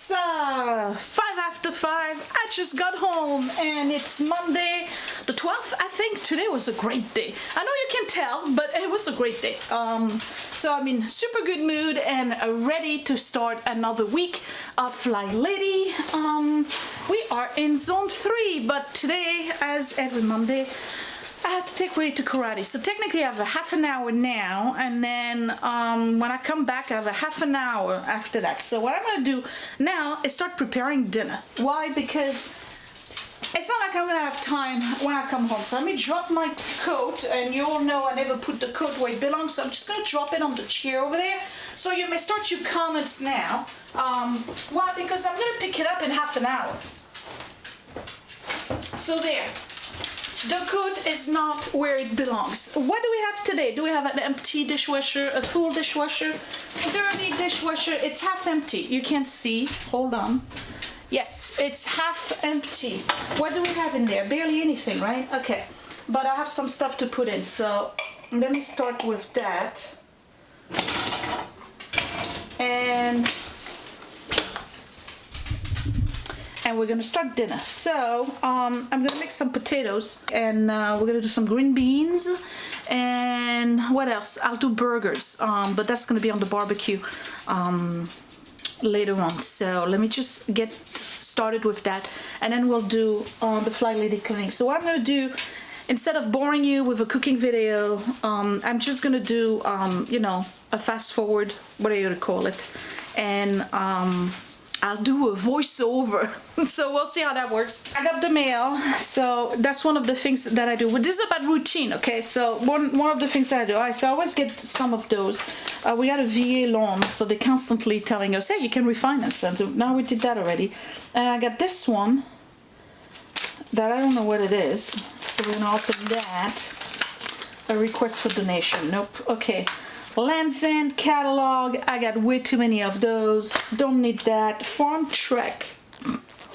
It's 5:05. I just got home and it's Monday the 12th. I think today was a great day. I know you can tell, but it was a great day. So I'm in super good mood and ready to start another week of FlyLady. We are in zone 3, but today, as every Monday, I had to take Ray to karate. So technically I have a half an hour now, and then when I come back I have a half an hour after that. So what I'm gonna do now is start preparing dinner. Why? Because it's not like I'm gonna have time when I come home. So let me drop my coat, and you all know I never put the coat where it belongs, so I'm just gonna drop it on the chair over there. So you may start your comments now. Why? Because I'm gonna pick it up in half an hour. So there. The coat is not where it belongs. What do we have today? Do we have an empty dishwasher, a full dishwasher, dirty dishwasher? It's half empty. You can't see. Hold on. Yes, it's half empty. What do we have in there? Barely anything, right? Okay. But I have some stuff to put in. So let me start with that. And we're gonna start dinner. So I'm gonna make some potatoes, and we're gonna do some green beans, and what else? I'll do burgers, but that's gonna be on the barbecue later on. So let me just get started with that, and then we'll do the FlyLady cleaning. So what I'm gonna do, instead of boring you with a cooking video, I'm just gonna do you know, a fast forward, whatever you call it, and I'll do a voiceover. So we'll see how that works. I got the mail, so that's one of the things that I do. Well, this is about routine, okay? So one of the things that I do, so I always get some of those. We got a VA loan, so they're constantly telling us, hey, you can refinance. And now we did that already. And I got this one that I don't know what it is. So we're gonna open that. A request for donation. Nope. Okay. Land's End catalog. I got way too many of those. Don't need that. Farm Trek.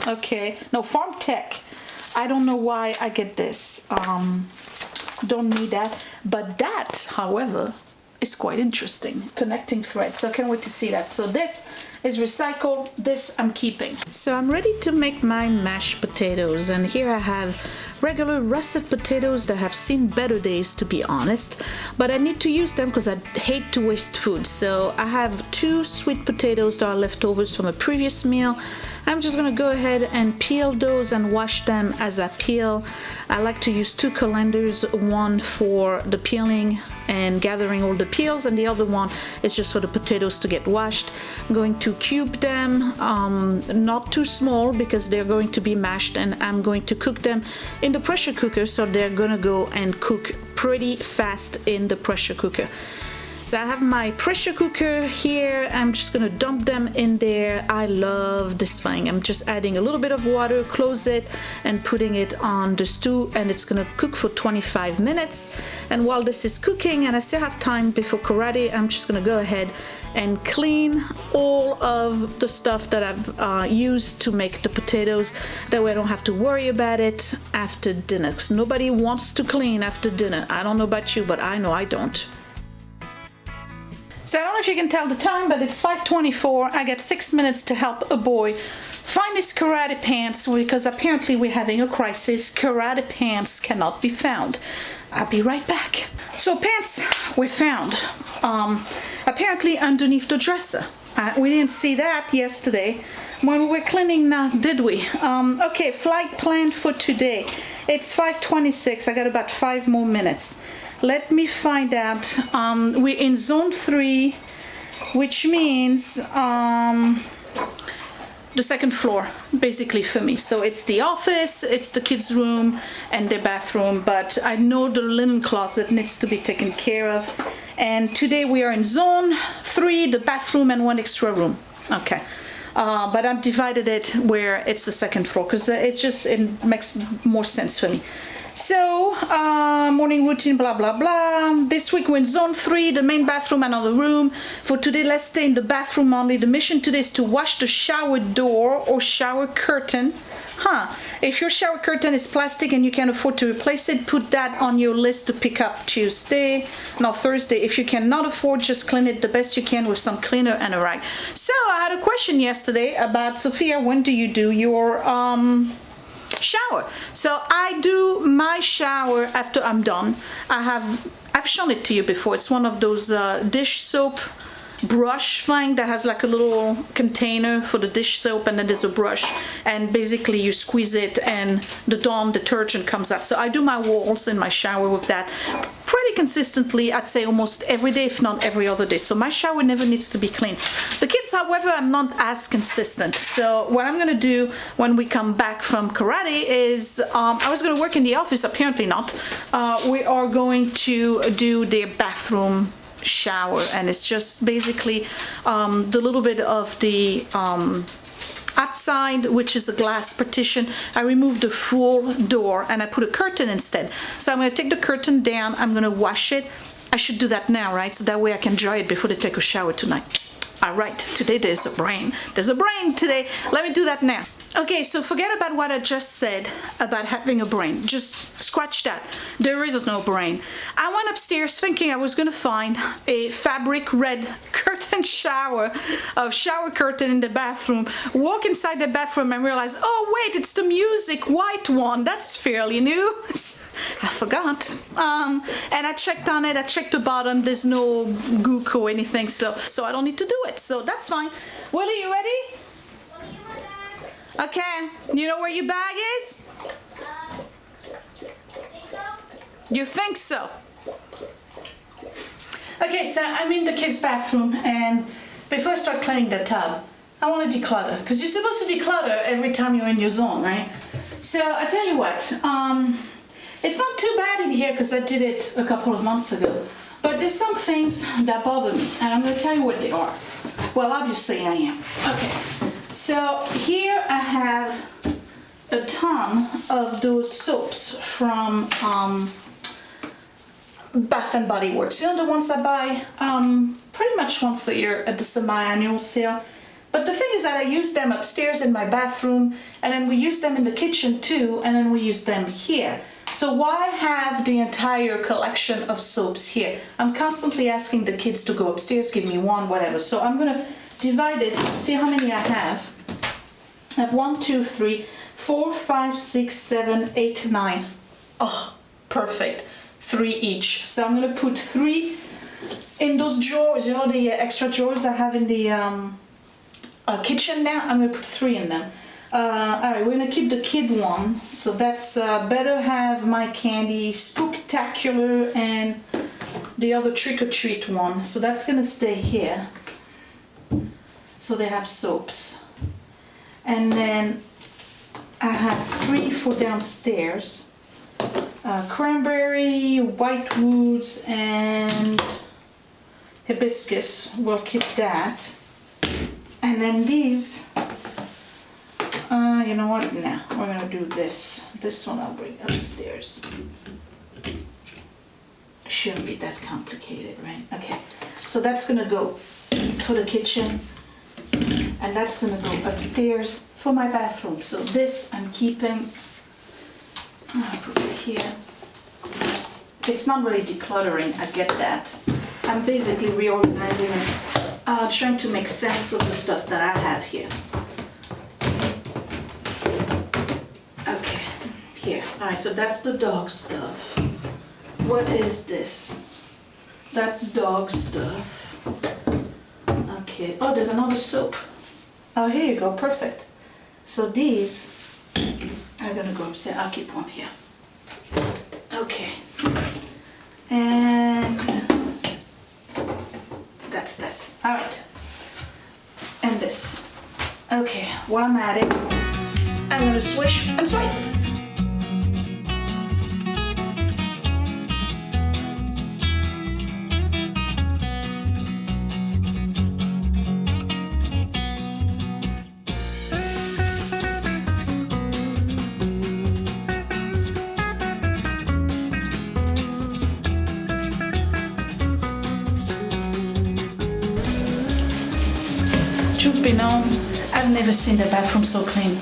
Okay. No, Farm Tech. I don't know why I get this. Don't need that. But that, however, is quite interesting. Connecting threads. So I can't wait to see that. So this is recycled. This I'm keeping. So I'm ready to make my mashed potatoes. And here I have regular russet potatoes that have seen better days, to be honest, but I need to use them because I hate to waste food. So I have 2 sweet potatoes that are leftovers from a previous meal. I'm just gonna go ahead and peel those and wash them as I peel. I like to use 2 colanders, one for the peeling and gathering all the peels, and the other one is just for the potatoes to get washed. I'm going to cube them, not too small because they're going to be mashed, and I'm going to cook them in the pressure cooker, so they're gonna go and cook pretty fast in the pressure cooker. So I have my pressure cooker here. I'm just gonna dump them in there. I love this thing. I'm just adding a little bit of water, close it, and putting it on the stew, and it's gonna cook for 25 minutes. And while this is cooking and I still have time before karate, I'm just gonna go ahead and clean all of the stuff that I've used to make the potatoes. That way I don't have to worry about it after dinner, because nobody wants to clean after dinner. I don't know about you, but I know I don't. So I don't know if you can tell the time, but it's 5:24. I got 6 minutes to help a boy find his karate pants, because apparently we're having a crisis. Karate pants cannot be found. I'll be right back. So pants were found, apparently underneath the dresser. We didn't see that yesterday when we were cleaning now, did we? Okay, flight planned for today. It's 5:26. I got about 5 more minutes. Let me find out. We're in zone 3, which means the second floor, basically, for me. So it's the office, it's the kids' room, and their bathroom, but I know the linen closet needs to be taken care of. And today we are in zone 3, the bathroom and 1 extra room. Okay. But I've divided it where it's the second floor, because it makes more sense for me. So, morning routine, blah, blah, blah. This week we're in zone 3, the main bathroom, another room. For today, let's stay in the bathroom only. The mission today is to wash the shower door or shower curtain. If your shower curtain is plastic and you can afford to replace it, put that on your list to pick up Thursday. If you cannot afford, just clean it the best you can with some cleaner and a rag. So I had a question yesterday about, Sophia, when do you do your shower? So I do my shower after I'm done. I've shown it to you before. It's one of those dish soap brush thing that has like a little container for the dish soap, and then there's a brush, and basically you squeeze it and the Dawn detergent comes out. So I do my walls in my shower with that pretty consistently. I'd say almost every day, if not every other day. So my shower never needs to be clean. The kids, however, I'm not as consistent. So what I'm gonna do when we come back from karate is I was gonna work in the office, apparently not. We are going to do their bathroom shower, and it's just basically the little bit of the outside, which is a glass partition. I removed the full door and I put a curtain instead. So I'm going to take the curtain down, I'm going to wash it. I should do that now, right? So that way I can dry it before they take a shower tonight. All right, today there's a brain today. Let me do that now. Okay, so forget about what I just said about having a brain. Just scratch that. There is no brain. I went upstairs thinking I was gonna find a fabric red curtain shower curtain in the bathroom. Walk inside the bathroom and realize, oh wait, it's the music white one. That's fairly new. I forgot. And I checked on it. I checked the bottom. There's no gook or anything, so I don't need to do it. So that's fine. Willie, you ready? Okay, you know where your bag is? You think so? Okay, so I'm in the kids' bathroom, and before I start cleaning the tub, I want to declutter, because you're supposed to declutter every time you're in your zone, right? So I tell you what, it's not too bad in here because I did it a couple of months ago, but there's some things that bother me, and I'm going to tell you what they are. Well, obviously I am. Okay. So here I have a ton of those soaps from Bath and Body Works. You know, the ones I buy pretty much once a year at the semi-annual sale. But the thing is that I use them upstairs in my bathroom, and then we use them in the kitchen too, and then we use them here. So why have the entire collection of soaps here? I'm constantly asking the kids to go upstairs, give me one, whatever. So I'm gonna divide it, see how many I have. I have 1, 2, 3, 4, 5, 6, 7, 8, 9. Oh, perfect. 3 each. So I'm gonna put 3 in those drawers, you know, the extra drawers I have in the kitchen now. I'm gonna put 3 in them. Alright, we're gonna keep the kid one. So that's Better Have My Candy, Spooktacular, and the other Trick or Treat one. So that's gonna stay here. So they have soaps. And then I have 3 for downstairs. Cranberry, White Woods, and Hibiscus. We'll keep that. And then these, you know what? Nah, we're gonna do this. This one I'll bring upstairs. Shouldn't be that complicated, right? Okay, so that's gonna go for the kitchen. And that's gonna go upstairs for my bathroom. So this I'm keeping. I'll put it here. It's not really decluttering, I get that. I'm basically reorganizing and trying to make sense of the stuff that I have here. Okay, here. Alright, so that's the dog stuff. What is this? That's dog stuff. Okay. Oh, there's another soap. Oh, here you go. Perfect. So these are gonna go upstairs. I'll keep one here. Okay. And that's that. All right. And this. Okay. While I'm at it, I'm gonna swish and swipe. be known, I've never seen the bathroom so clean.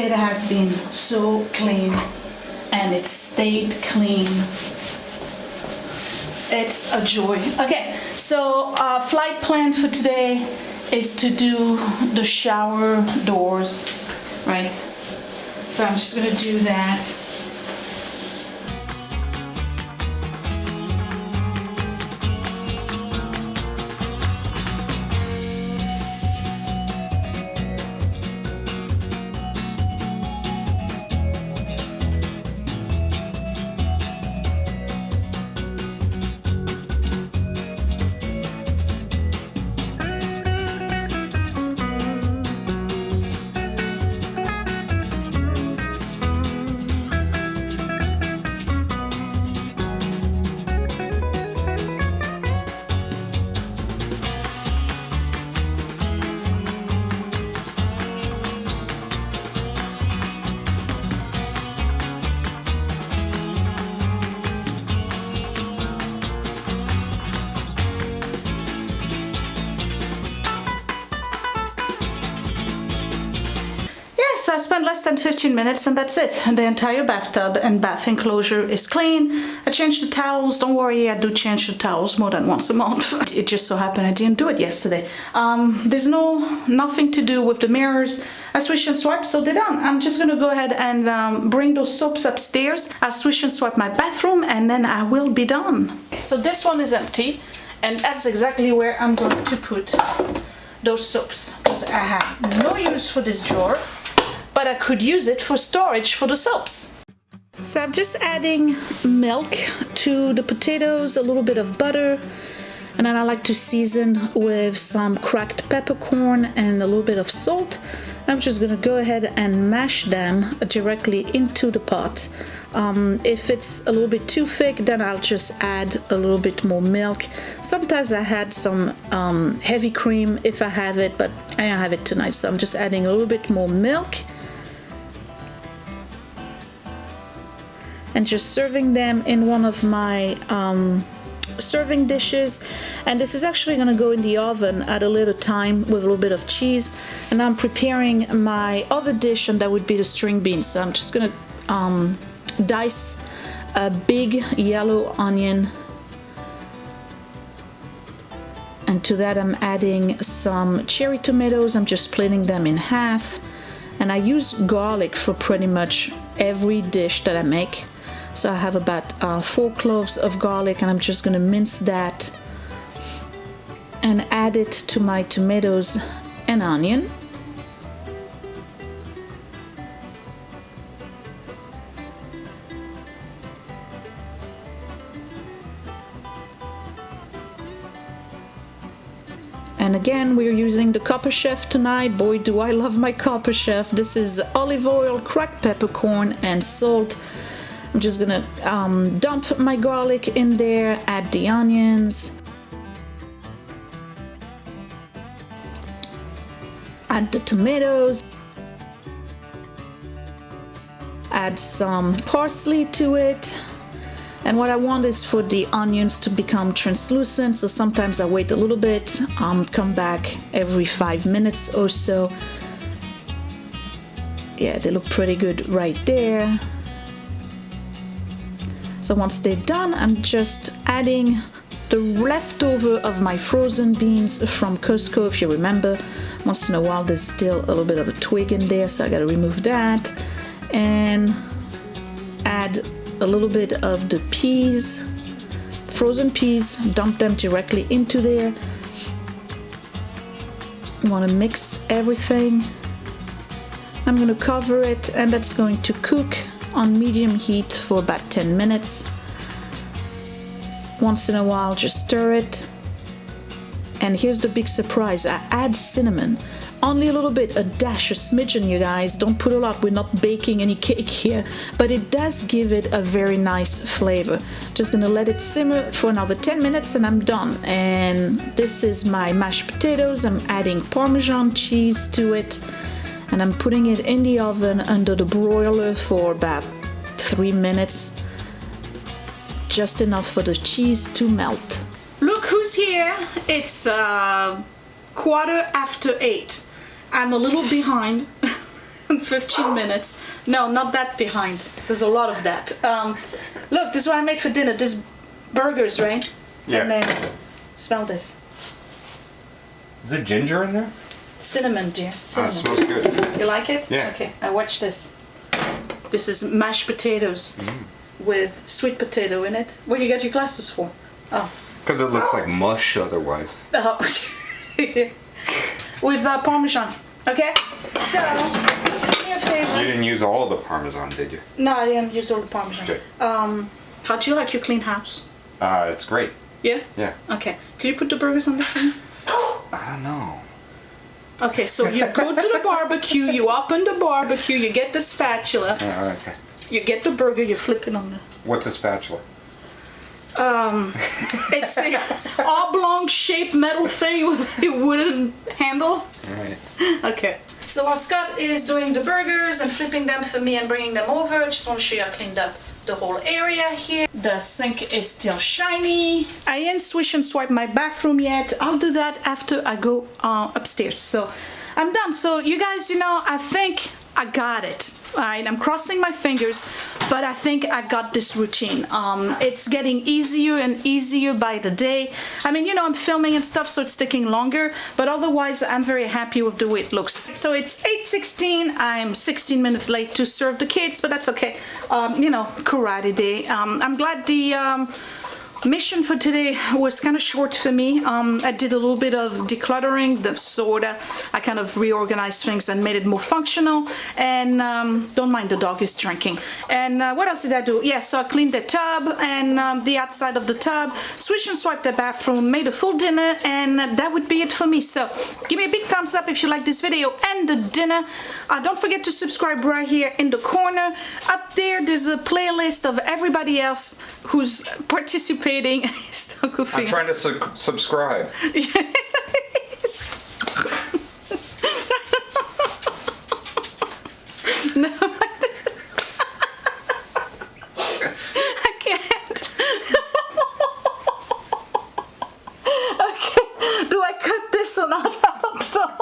It has been so clean and it stayed clean. It's a joy. Okay, so flight plan for today is to do the shower doors, right? So I'm just gonna do that. So I spent less than 15 minutes and that's it. The entire bathtub and bath enclosure is clean. I changed the towels. Don't worry, I do change the towels more than once a month. It just so happened I didn't do it yesterday. There's nothing to do with the mirrors. I swish and swipe, so they're done. I'm just gonna go ahead and bring those soaps upstairs. I'll swish and swipe my bathroom and then I will be done. So this one is empty and that's exactly where I'm going to put those soaps because I have no use for this drawer, but I could use it for storage for the soaps. So I'm just adding milk to the potatoes, a little bit of butter, and then I like to season with some cracked peppercorn and a little bit of salt. I'm just gonna go ahead and mash them directly into the pot. If it's a little bit too thick, then I'll just add a little bit more milk. Sometimes I add some heavy cream if I have it, but I don't have it tonight, so I'm just adding a little bit more milk. And just serving them in one of my serving dishes. And this is actually going to go in the oven at a later time with a little bit of cheese. And I'm preparing my other dish, and that would be the string beans. So I'm just going to dice a big yellow onion, and to that I'm adding some cherry tomatoes. I'm just splitting them in half, and I use garlic for pretty much every dish that I make. So I have about 4 cloves of garlic, and I'm just gonna mince that and add it to my tomatoes and onion. And again, we're using the Copper Chef tonight. Boy, do I love my Copper Chef. This is olive oil, cracked peppercorn, and salt. I'm just gonna dump my garlic in there, add the onions, add the tomatoes, add some parsley to it. And what I want is for the onions to become translucent, so sometimes I wait a little bit, come back every 5 minutes or so. Yeah, they look pretty good right there. So once they're done, I'm just adding the leftover of my frozen beans from Costco. If you remember, once in a while there's still a little bit of a twig in there, so I gotta remove that. And add a little bit of the peas, frozen peas, dump them directly into there. I want to mix everything. I'm going to cover it, and that's going to cook on medium heat for about 10 minutes. Once in a while, just stir it. And here's the big surprise, I add cinnamon. Only a little bit, a dash, a smidgen, you guys. Don't put a lot, we're not baking any cake here. But it does give it a very nice flavor. Just gonna let it simmer for another 10 minutes and I'm done. And this is my mashed potatoes. I'm adding Parmesan cheese to it. And I'm putting it in the oven under the broiler for about 3 minutes. Just enough for the cheese to melt. Look who's here. It's 8:15. I'm a little behind. 15 minutes. No, not that behind. There's a lot of that. Look, this is what I made for dinner. This burgers, right? Yeah. And then smell this. Is there ginger in there? Cinnamon, dear. Cinnamon. Oh, it smells good. You like it? Yeah. Okay, I watch this. This is mashed potatoes with sweet potato in it. What do you got your glasses for? Oh. Because it looks like mush otherwise. Oh. With Parmesan. Okay? So, do me a favor. You didn't use all the Parmesan, did you? No, I didn't use all the Parmesan. Okay. How do you like your clean house? It's great. Yeah? Yeah. Okay. Can you put the burgers on there for me? I don't know. Okay, so you go to the barbecue, you open the barbecue, you get the spatula, Okay. you get the burger, you flip it on the... What's a spatula? It's a oblong-shaped metal thing with a wooden handle. Alright. Okay. So while Scott is doing the burgers and flipping them for me and bringing them over, I just want to show you I cleaned up the whole area here. The sink is still shiny. I didn't swish and swipe my bathroom yet. I'll do that after I go upstairs. So I'm done. So you guys, you know, I think I got it. All right, I'm crossing my fingers, but I think I got this routine. It's getting easier and easier by the day. I mean, you know, I'm filming and stuff, so it's taking longer, but otherwise I'm very happy with the way it looks. So it's 8:16. I'm 16 minutes late to serve the kids, but that's okay. You know, karate day. I'm glad the mission for today was kind of short for me. I did a little bit of decluttering, I kind of reorganized things and made it more functional, and don't mind the dog is drinking. And what else did I do? Yeah, so I cleaned the tub and the outside of the tub, swish and swiped the bathroom, made a full dinner, and that would be it for me. So give me a big thumbs up if you like this video and the dinner. Don't forget to subscribe right here in the corner. Up there's a playlist of everybody else who's participating. I'm trying to subscribe. No. I can't. Okay, do I cut this or not? I don't know.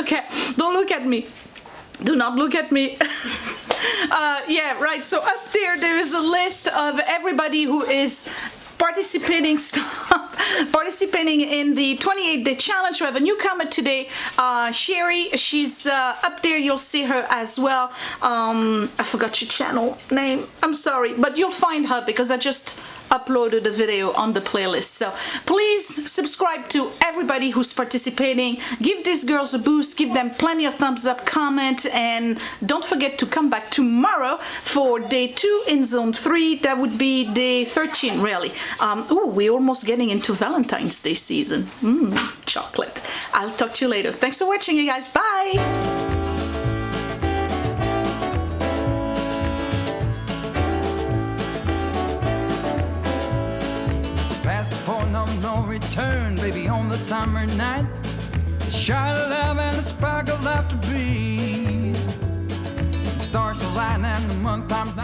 Okay, don't look at me. Do not look at me. Yeah, right, so up there is a list of everybody who is participating in the 28-day challenge. We have a newcomer today, Cherie. She's up there. You'll see her as well. I forgot your channel name. I'm sorry, but you'll find her because I just uploaded a video on the playlist. So please subscribe to everybody who's participating. Give these girls a boost. Give them plenty of thumbs up, comment, and don't forget to come back tomorrow for day 2 in zone 3. That would be day 13, really. Ooh, we're almost getting into Valentine's Day season. Chocolate. I'll talk to you later. Thanks for watching, you guys. Bye. No return, baby, on the summer night. The shot of love and the spark of laughter breathe. The stars align and the month times